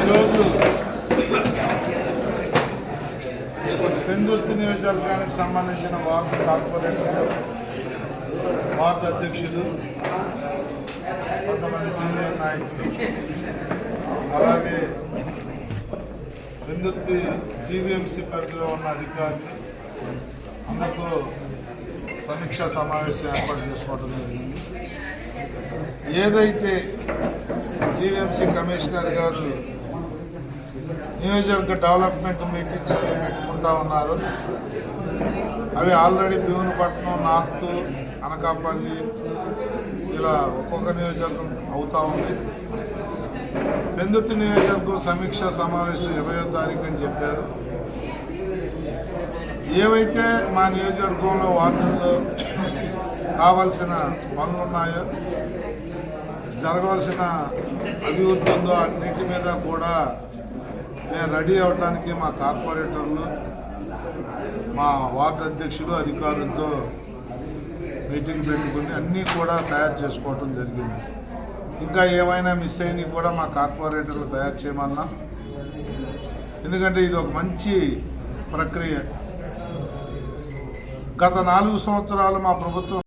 ఈరోజు పెందుర్తి నియోజకవర్గానికి సంబంధించిన వార్డు కార్పొరేటర్లు, వార్డు అధ్యక్షులు, కొంతమంది సీనియర్ నాయకులు, అలాగే పెందుర్తి జీవీఎంసీ పరిధిలో ఉన్న అధికారులు అందరితో సమీక్షా సమావేశం ఏర్పాటు చేసుకోవడం జరిగింది. ఏదైతే జీవీఎంసీ కమిషనర్ గారు నియోజకవర్గ డెవలప్మెంట్ మీటింగ్స్ అవి పెట్టుకుంటా ఉన్నారు. అవి ఆల్రెడీ భీమునిపట్నం, నార్త్, అనకాపల్లి ఇలా ఒక్కొక్క నియోజకవర్గం అవుతూ ఉంది. పెందుర్తి నియోజకవర్గం సమీక్షా సమావేశం 20వ తారీఖు అని చెప్పారు. ఏవైతే మా నియోజకవర్గంలో వార్డుల్లో కావాల్సిన పనులు ఉన్నాయో, జరగవలసిన అభివృద్ధి ఉందో అన్నింటి మీద కూడా మేము రెడీ అవ్వడానికి మా కార్పొరేటర్లు, మా వార్డు అధ్యక్షులు, అధికారులతో మీటింగ్ పెట్టుకుని అన్నీ కూడా తయారు చేసుకోవటం జరిగింది. ఇంకా ఏమైనా మిస్ అయినవి కూడా మా కార్పొరేటర్లు తయారు చేయమన్నా. ఎందుకంటే ఇది ఒక మంచి ప్రక్రియ. గత 4 సంవత్సరాలు మా ప్రభుత్వం